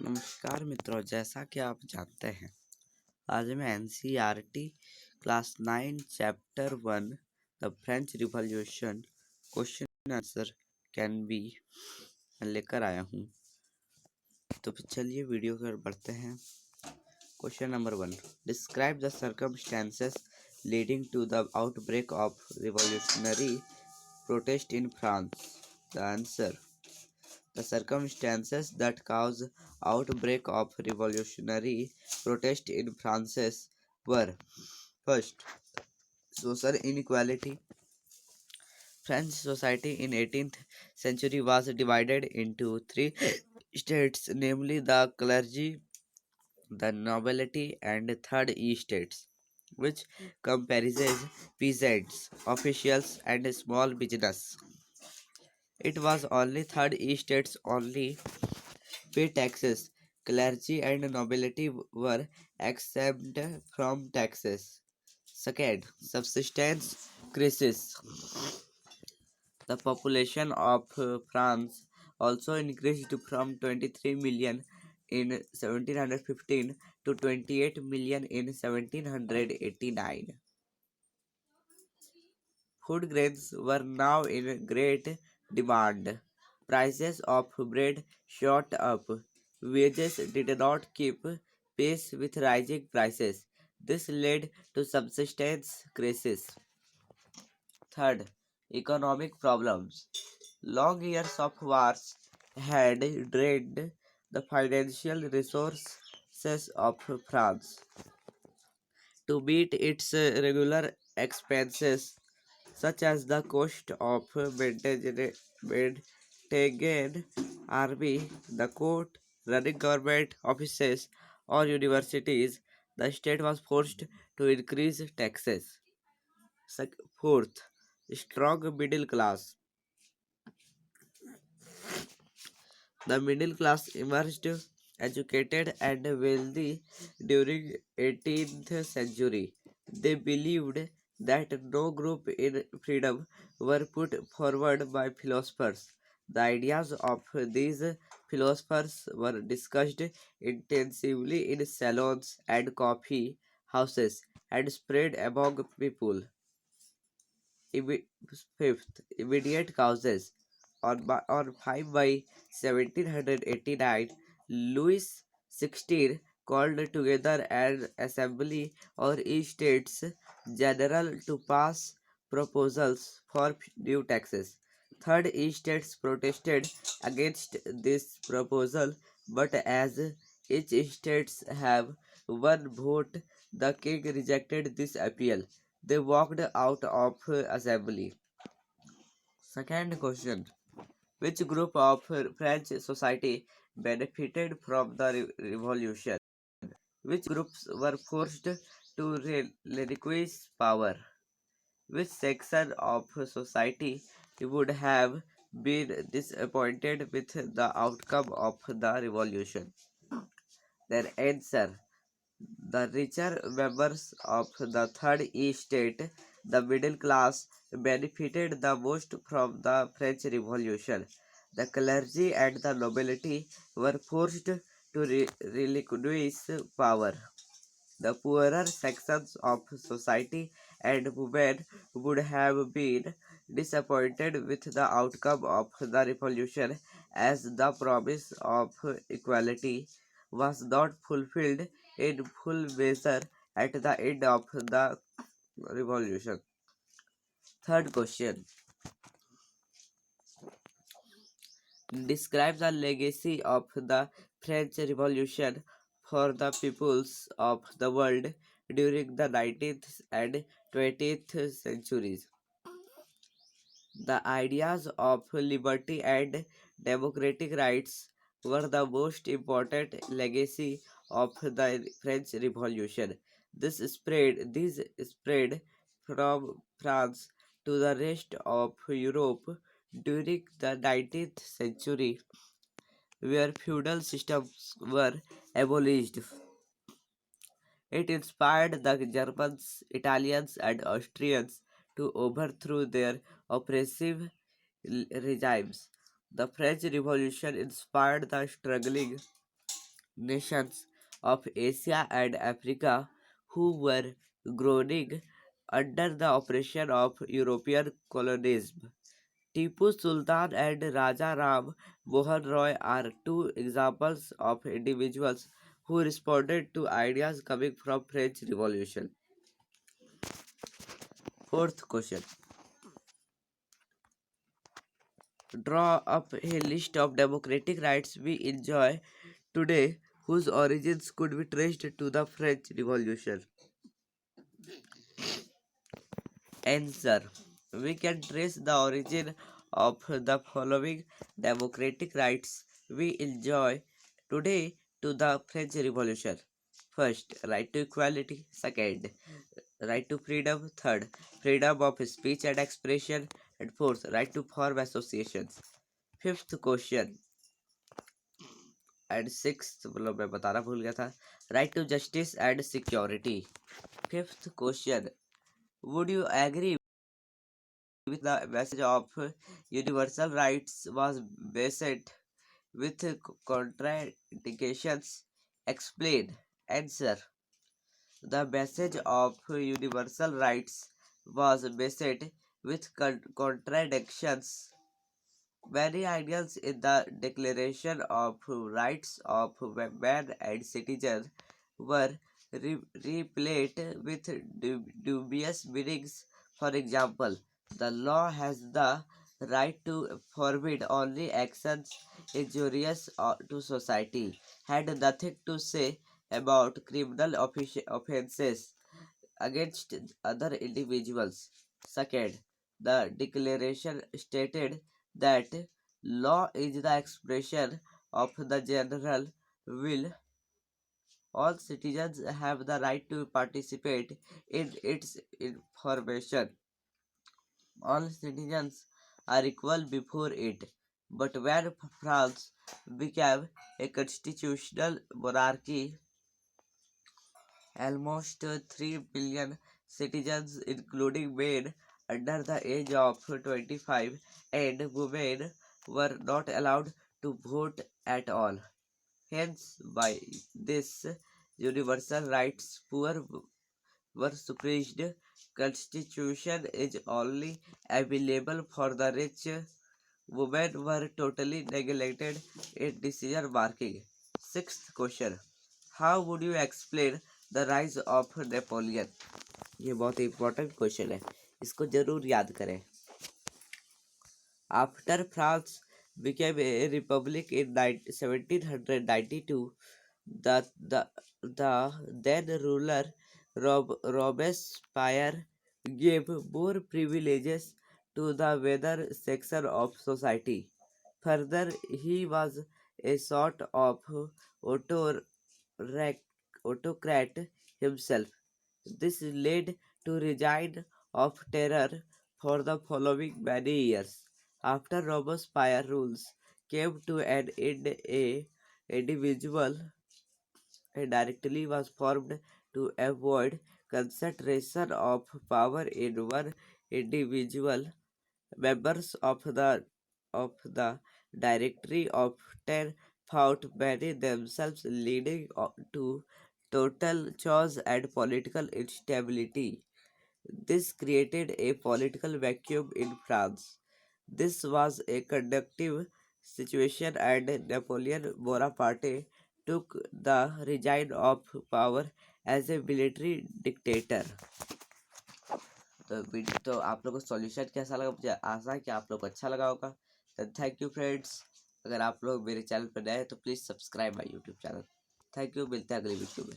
नमस्कार मित्रों, जैसा कि आप जानते हैं, आज मैं NCERT class 9 chapter 1 the French Revolution question answer can be लेकर आया हूँ। तो चलिए वीडियो पर बढ़ते हैं। Question number 1, describe the circumstances leading to the outbreak of revolutionary protest in France. The answer, the circumstances that caused outbreak of revolutionary protest in France were: first, social inequality. French society in 18th century was divided into three states, namely the clergy, the nobility, and third estates, which comprises peasants, officials, and small business. It was only third estates only pay taxes. Clergy and nobility were exempt from taxes. Second, subsistence crisis. The population of France also increased from 23 million in 1715 to 28 million in 1789. Food grains were now in great demand. Prices of bread shot up. Wages did not keep pace with rising prices. This led to subsistence crisis. Third, economic problems. Long years of wars had drained the financial resources of France. To meet its regular expenses, such as the cost of maintaining army, the court, running government offices or universities, the state was forced to increase taxes. Fourth, strong middle class. The middle class emerged educated and wealthy during 18th century. They believed that no group in freedom were put forward by philosophers. The ideas of these philosophers were discussed intensively in salons and coffee houses and spread among people. Imme- Fifth, immediate causes. On 5 by 1789, Louis XVI called together an assembly or States General to pass proposals for new taxes. Third States protested against this proposal, but as each states have one vote, the king rejected this appeal. They walked out of assembly. Second question, which group of French society benefited from the revolution? Which groups were forced to relinquish power? Which section of society would have been disappointed with the outcome of the revolution? Their answer, the richer members of the third estate, the middle class, benefited the most from the French Revolution. The clergy and the nobility were forced to relinquish power. The poorer sections of society and women would have been disappointed with the outcome of the revolution, as the promise of equality was not fulfilled in full measure at the end of the revolution. Third question, describe the legacy of the French Revolution for the peoples of the world during the 19th and 20th centuries. The ideas of liberty and democratic rights were the most important legacy of the French Revolution. This spread from France to the rest of Europe during the 19th century, where feudal systems were abolished. It inspired the Germans, Italians, and Austrians to overthrow their oppressive regimes. The French Revolution inspired the struggling nations of Asia and Africa who were groaning under the oppression of European colonialism. Tipu Sultan and Raja Ram Mohan Roy are two examples of individuals who responded to ideas coming from French Revolution. Fourth question. Draw up a list of democratic rights we enjoy today whose origins could be traced to the French Revolution. Answer. We can trace the origin of the following democratic rights we enjoy today to the French Revolution. First, right to equality. Second, right to freedom. Third, freedom of speech and expression. And fourth, right to form associations. Fifth question and sixth मतलब मैं बताना भूल गया था. Right to justice and security. Fifth question. Would you agree with the message of universal rights was based with contradictions? Explain. Answer. The message of universal rights was based with contradictions. Many ideals in the Declaration of Rights of Man and Citizen were replayed with dubious meanings. For example, the law has the right to forbid only actions injurious to society, had nothing to say about criminal offenses against other individuals. Second, the declaration stated that law is the expression of the general will. All citizens have the right to participate in its information. All citizens are equal before it. But when France became a constitutional monarchy, almost 3 billion citizens, including men under the age of 25 and women, were not allowed to vote at all. Hence, by this universal rights, poor were suppressed. Constitution is only available for the rich. Women were totally neglected in decision making. Sixth question. How would you explain the rise of Napoleon? ये बहुत important question है, इसको जरूर याद करें. After France became a republic in 1792, the, the, the then ruler Robespierre gave more privileges to the weather section of society. Further, he was a sort of autocrat autocrat himself. This led to reign of terror for the following many years. After Robespierre rules came to an end, individual directly was formed to avoid concentration of power in one individual. Members of the directory often fought many themselves, leading to total chaos and political instability. This created a political vacuum in France. This was a conducive situation, and Napoleon Bonaparte took the reign of power as a military dictator. तो आप लोग को solution कैसा लगा, मुझे आशा है कि आप लोग को अच्छा लगा होगा. तो थैंक यू फ्रेंड्स. अगर आप लोग मेरे चैनल पर नए हैं तो please subscribe my YouTube channel. Thank you. मिलते हैं अगली वीडियो में.